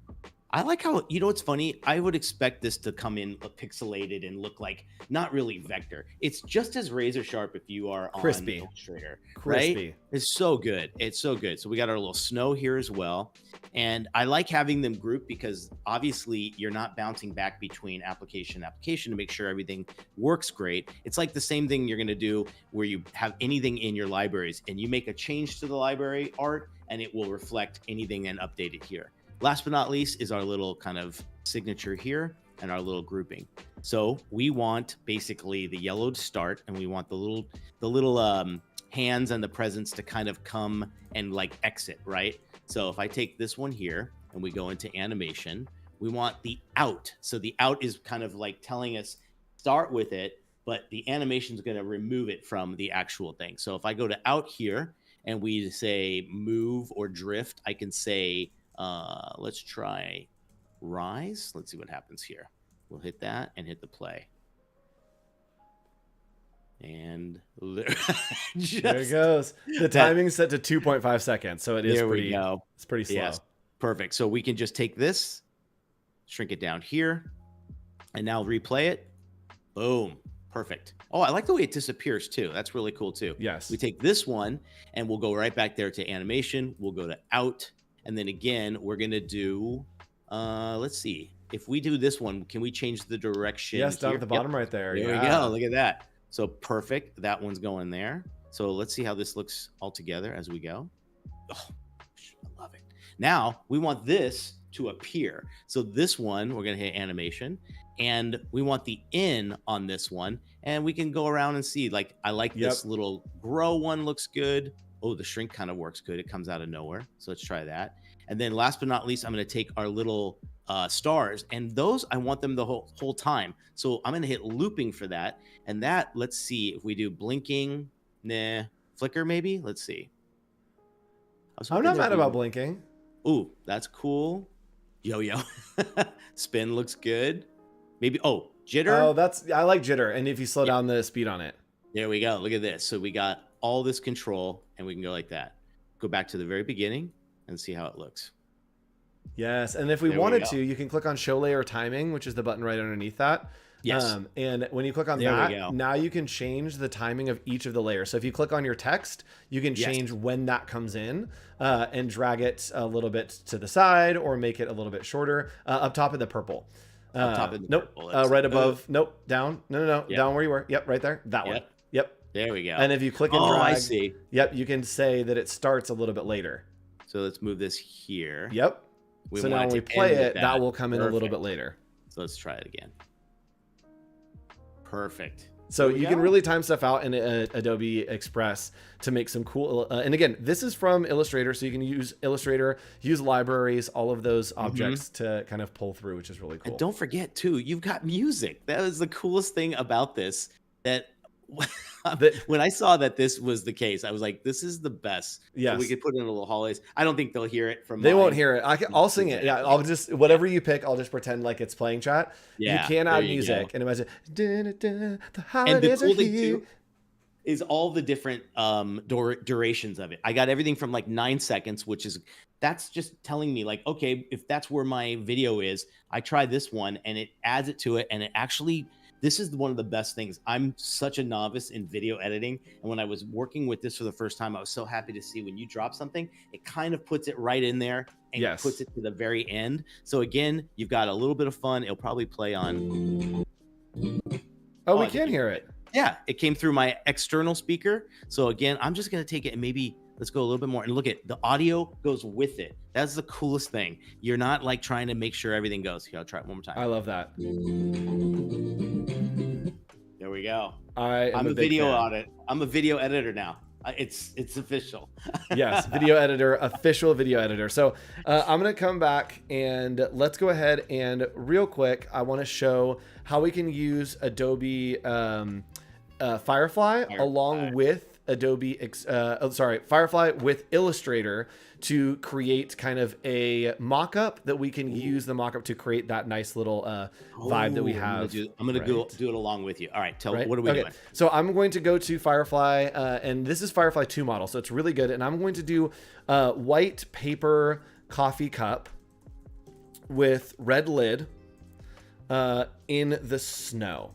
I like how, you know, it's funny. I would expect this to come in pixelated and look like not really vector. It's just as razor sharp if you are on Illustrator. Crispy. Right? It's so good. It's so good. So we got our little snow here as well. And I like having them grouped because obviously you're not bouncing back between application to make sure everything works great. It's like the same thing you're going to do where you have anything in your libraries and you make a change to the library art and it will reflect anything and update it here. Last but not least is our little kind of signature here and our little grouping. So we want basically the yellow to start, and we want the little hands and the presents to kind of come and like exit, right? So if I take this one here and we go into animation, we want the out. So the out is kind of like telling us start with it, but the animation is going to remove it from the actual thing. So if I go to out here and we say move or drift, I can say, let's try rise. Let's see what happens here. We'll hit that and hit the play. And there it goes. The timing's set to 2.5 seconds. So it is it's pretty slow. Yes, perfect. So we can just take this, shrink it down here, and now replay it. Boom. Perfect. Oh, I like the way it disappears too. That's really cool too. Yes. We take this one and we'll go right back there to animation. We'll go to out. And then again, we're going to do, let's see. If we do this one, can we change the direction? Yes, down at the bottom right there. There we go. Look at that. So perfect. That one's going there. So let's see how this looks all together as we go. Oh, I love it. Now we want this to appear. So this one, we're going to hit animation. And we want the in on this one. And we can go around and see, like, I like this little grow one looks good. Oh, the shrink kind of works good. It comes out of nowhere. So let's try that. And then last but not least, I'm going to take our little stars. And those, I want them the whole time. So I'm going to hit looping for that. And that, let's see if we do blinking. Nah. Flicker maybe? Let's see. I'm not mad about blinking. Ooh, that's cool. Yo-yo. Spin looks good. Maybe, oh, jitter. Oh, I like jitter. And if you slow down the speed on it. There we go. Look at this. So we got all this control and we can go like that. Go back to the very beginning and see how it looks. Yes. And if we wanted to, you can click on show layer timing, which is the button right underneath that. Yes. And when you click on that, now you can change the timing of each of the layers. So if you click on your text, you can change when that comes in and drag it a little bit to the side or make it a little bit shorter up top of the purple. Nope. Right above. Nope. Down. No. Yep. Down where you were. Yep. Right there. That one. Yep. There we go. And if you click and drag, I see. Yep, you can say that it starts a little bit later. So let's move this here. Yep. So now when we play it, that will come in a little bit later. So let's try it again. Perfect. So you can really time stuff out in Adobe Express to make some cool. And again, this is from Illustrator, so you can use Illustrator, use libraries, all of those objects to kind of pull through, which is really cool. And don't forget, too, you've got music. That was the coolest thing about this. That when I saw that this was the case, I was like, this is the best. Yes. So we could put in a little holidays. I don't think they'll hear it from They won't hear it. I'll sing it. Yeah, I'll just, whatever you pick, I'll just pretend like it's playing chat. Yeah, you can add music and imagine, the holidays are here. is all the different durations of it. I got everything from like 9 seconds, which is that's just telling me like, okay, if that's where my video is, I try this one and it adds it to it, and it actually. This is one of the best things. I'm such a novice in video editing. And when I was working with this for the first time, I was so happy to see when you drop something, it kind of puts it right in there and Yes. puts it to the very end. So again, you've got a little bit of fun. It'll probably play on. Oh, we can hear it. Yeah, it came through my external speaker. So again, I'm just going to take it and maybe let's go a little bit more and look at the audio goes with it. That's the coolest thing. You're not like trying to make sure everything goes. Here, I'll try it one more time. I love that. There we go. I'm a video audit. I'm a video editor now. It's official. Yes, video editor, official video editor. So I'm going to come back and let's go ahead and real quick, I want to show how we can use Adobe Firefly along with Firefly with Illustrator to create kind of a mock-up that we can use the mock-up to create that nice little vibe that we have. I'm going to do it along with you. All right, what are we doing? So I'm going to go to Firefly, and this is Firefly 2 model, so it's really good. And I'm going to do white paper coffee cup with red lid in the snow.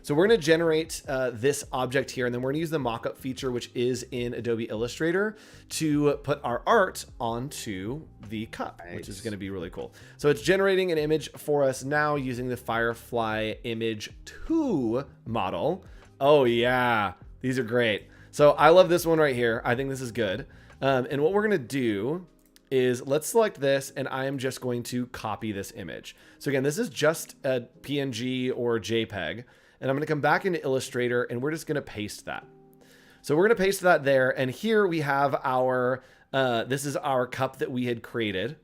So we're going to generate this object here, and then we're going to use the mockup feature, which is in Adobe Illustrator, to put our art onto the cup, which is going to be really cool. So it's generating an image for us now using the Firefly Image 2 model. Oh yeah, these are great. So I love this one right here. I think this is good. And what we're going to do is let's select this, and I am just going to copy this image. So again, this is just a PNG or JPEG. And I'm going to come back into Illustrator, and we're just going to paste that. So we're going to paste that there. And here we have our, this is our cup that we had created,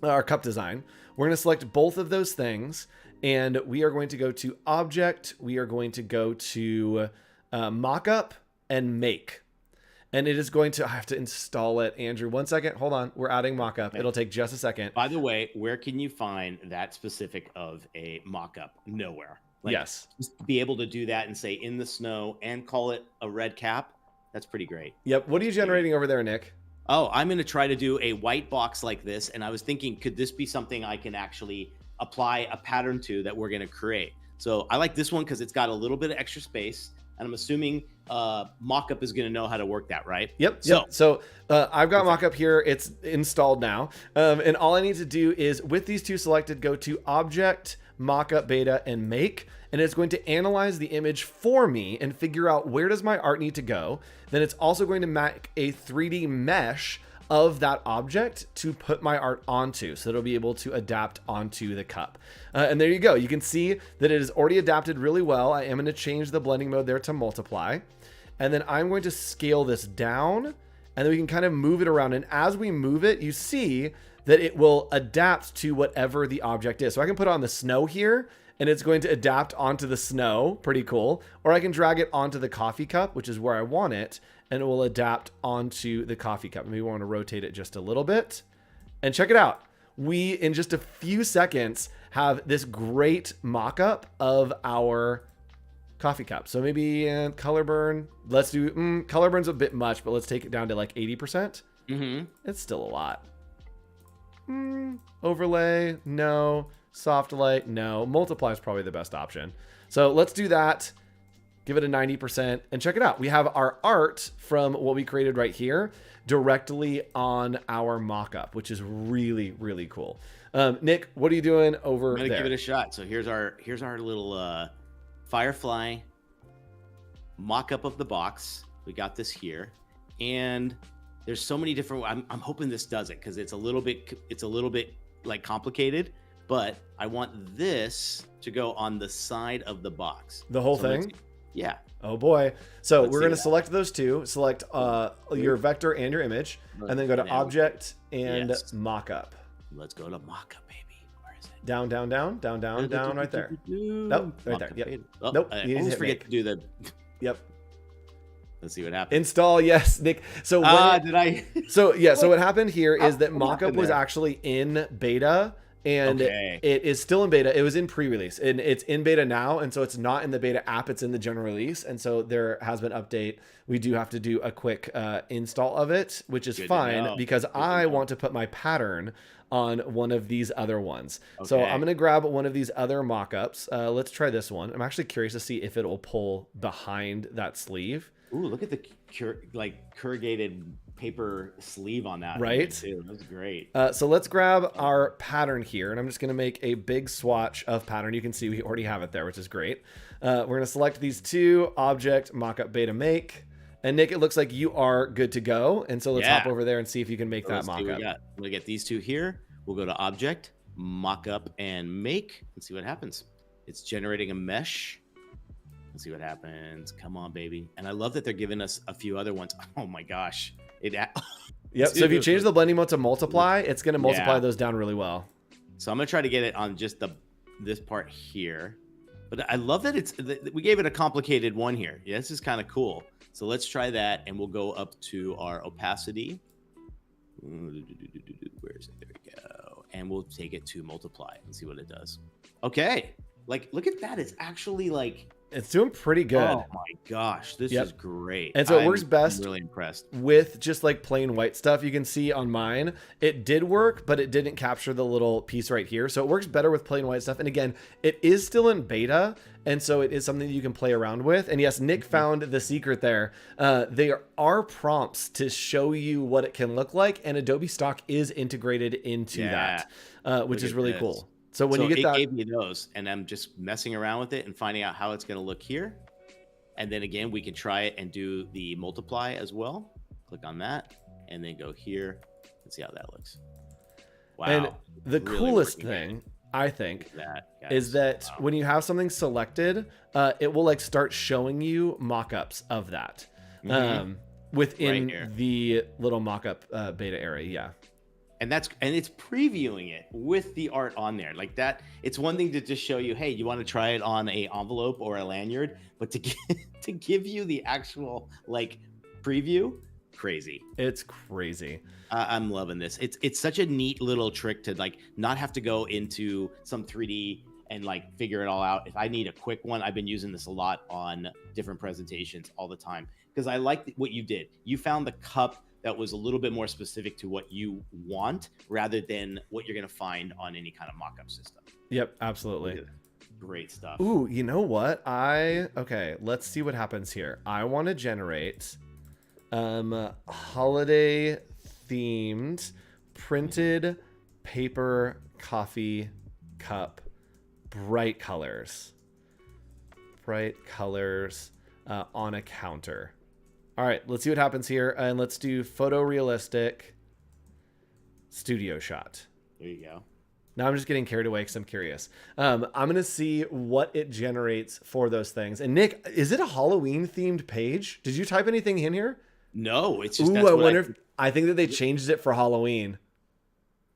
our cup design. We're going to select both of those things, and we are going to go to Object. We are going to go to Mockup and Make. And it is going to, I have to install it. Andrew, 1 second. Hold on. We're adding Mockup. It'll take just a second. By the way, where can you find that specific of a Mockup? Nowhere. Yes. Just be able to do that and say in the snow and call it a red cap. That's pretty great. Yep. What are you generating over there, Nick? Oh, I'm going to try to do a white box like this. And I was thinking, could this be something I can actually apply a pattern to that we're going to create? So I like this one because it's got a little bit of extra space. And I'm assuming Mockup is going to know how to work that, right? Yep. So I've got Mockup here. It's installed now. And all I need to do is, with these two selected, go to Object, Mockup Beta, and Make. And it's going to analyze the image for me and figure out where does my art need to go. Then it's also going to make a 3D mesh of that object to put my art onto, so it'll be able to adapt onto the cup. And there you go. You can see that it is already adapted really well. I am going to change the blending mode there to multiply. And then I'm going to scale this down, and then we can kind of move it around. And as we move it, you see that it will adapt to whatever the object is. So I can put on the snow here, and it's going to adapt onto the snow. Pretty cool. Or I can drag it onto the coffee cup, which is where I want it, and it will adapt onto the coffee cup. Maybe we want to rotate it just a little bit. And check it out. We, in just a few seconds, have this great mock-up of our coffee cup. So maybe color burn. Let's do, color burn's a bit much, but let's take it down to like 80%. It's still a lot. Overlay, no. Soft light, no. Multiply is probably the best option. So let's do that. Give it a 90% and check it out. We have our art from what we created right here directly on our mock-up, which is really, really cool. Nick, what are you doing over there? I'm gonna give it a shot. So here's our little Firefly mock-up of the box. We got this here, and there's so many different. I'm hoping this does it because it's a little bit like complicated. But I want this to go on the side of the box. The whole thing? Yeah. Oh boy. So we're going to select those two. Select your vector and your image, and then go to Object and Mockup. Let's go to Mockup, baby. Where is it? Down, down, down, down, down, down, right there. Nope, right there. Yep. Oh, nope. I always forget to do the. Yep. Let's see what happens. Install, yes, Nick. So did I? So yeah. So what happened here is that Mockup was actually in beta and Okay. it is still in beta. It was in pre-release, and it's in beta now, and so it's not in the beta app, it's in the general release, and so there has been update. We do have to do a quick install of it, which is fine because I want to put my pattern on one of these other ones. So I'm going to grab one of these other mock-ups. Let's try this one. I'm actually curious to see if it will pull behind that sleeve. Ooh, look at the corrugated paper sleeve on that. Right? Too. That's great. So let's grab our pattern here, and I'm just going to make a big swatch of pattern. You can see we already have it there, which is great. We're going to select these two, Object, Mockup, Beta, Make. And Nick, it looks like you are good to go. And so let's hop over there and see if you can make that mockup. We'll get these two here. We'll go to Object, Mockup, and Make, and see what happens. It's generating a mesh. Let's see what happens. Come on, baby. And I love that they're giving us a few other ones. Oh my gosh. Yep. So if you change the blending mode to multiply, it's going to multiply those down really well. So I'm going to try to get it on just this part here. But I love that we gave it a complicated one here. Yeah, this is kind of cool. So let's try that, and we'll go up to our opacity. Where is it? There we go. And we'll take it to multiply and see what it does. Okay. Like, look at that. It's actually like... It's doing pretty good. Oh my gosh, this is great. And so it works best. I'm really impressed with just like plain white stuff. You can see on mine, it did work, but it didn't capture the little piece right here. So it works better with plain white stuff. And again, it is still in beta. And so it is something that you can play around with. And yes, Nick found the secret there. There are prompts to show you what it can look like. And Adobe Stock is integrated into that, which is really cool. So when you get that, it gave me those, and I'm just messing around with it and finding out how it's going to look here. And then again, we can try it and do the multiply as well. Click on that, and then go here and see how that looks. Wow! And the coolest thing, I think, is that when you have something selected, it will like start showing you mock-ups of that within the little mock-up beta area. Yeah. And it's previewing it with the art on there like that. It's one thing to just show you, hey, you want to try it on a envelope or a lanyard, but to give you the actual like preview, crazy. It's crazy. I'm loving this. It's such a neat little trick to like not have to go into some 3D and like figure it all out. If I need a quick one, I've been using this a lot on different presentations all the time because I like what you did. You found the cup that was a little bit more specific to what you want rather than what you're going to find on any kind of mock-up system. Yep, absolutely. Great stuff. Ooh, you know what? Okay, let's see what happens here. I want to generate holiday themed printed paper coffee cup bright colors on a counter. All right, let's see what happens here. And let's do photorealistic studio shot. There you go. Now I'm just getting carried away because I'm curious. I'm going to see what it generates for those things. And Nick, is it a Halloween themed page? Did you type anything in here? No, it's just... Ooh, I wonder if... I think that they changed it for Halloween.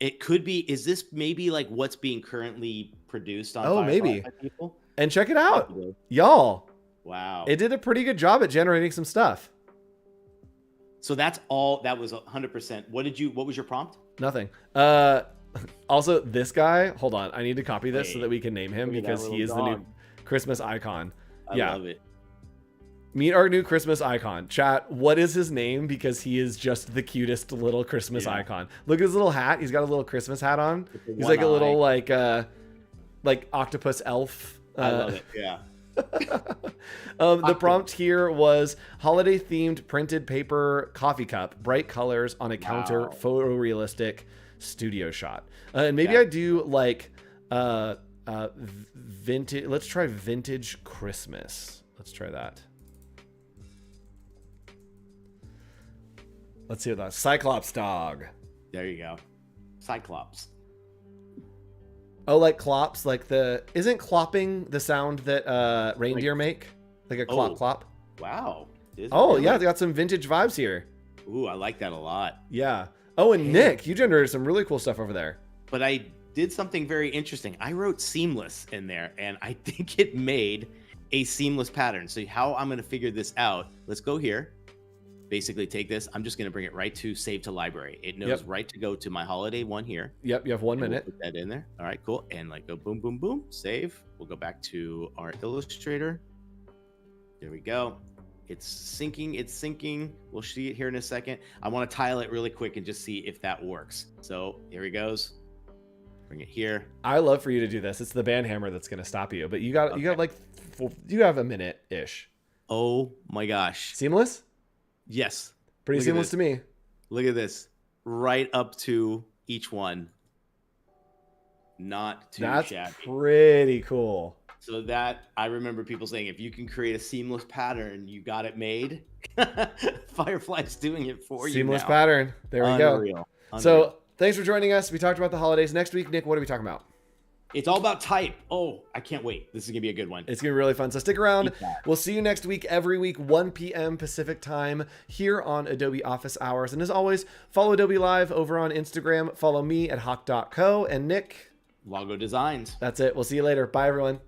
It could be... Is this maybe like what's being currently produced on Firefly maybe. By people? And check it out. Y'all. Wow. It did a pretty good job at generating some stuff. So that's all. That was 100%. What was your prompt? Nothing. Also, this guy, hold on. I need to copy this so that we can name him because he is the new Christmas icon. I love it. Meet our new Christmas icon. Chat, what is his name? Because he is just the cutest little Christmas icon. Look at his little hat. He's got a little Christmas hat on. He's like a little like octopus elf. I love it. Yeah. The prompt here was holiday themed printed paper coffee cup, bright colors on a counter, photorealistic studio shot. And maybe I do like vintage. Let's try vintage Christmas. Let's try that. Let's see what that Cyclops dog. There you go. Cyclops. Oh, like clops, like isn't clopping the sound that reindeer make? Like a clop clop? Wow. Yeah, they got some vintage vibes here. Ooh, I like that a lot. Yeah. Oh, and Nick, you generated some really cool stuff over there. But I did something very interesting. I wrote seamless in there, and I think it made a seamless pattern. So how I'm going to figure this out, let's go here. basically take this. I'm just going to bring it right to save to library. It knows right to go to my holiday one here. Yep, you have 1 minute. We'll put that in there. All right, cool. And like go boom, boom, boom, save. We'll go back to our Illustrator. There we go. It's syncing. We'll see it here in a second. I want to tile it really quick and just see if that works. So here he goes. Bring it here. I love for you to do this. It's the band hammer that's going to stop you, but you got like you have a minute ish. Oh my gosh. Seamless? Yes. Pretty seamless to me. Look at this. Right up to each one. Not too shabby. That's pretty cool. So that, I remember people saying, if you can create a seamless pattern, you got it made. Firefly's doing it for you. Seamless pattern. There we go. So thanks for joining us. We talked about the holidays. Next week, Nick, what are we talking about? It's all about type. Oh, I can't wait. This is going to be a good one. It's going to be really fun. So stick around. We'll see you next week, every week, 1 p.m. Pacific time here on Adobe Office Hours. And as always, follow Adobe Live over on Instagram. Follow me at hawk.co and Nick. Logo Designs. That's it. We'll see you later. Bye, everyone.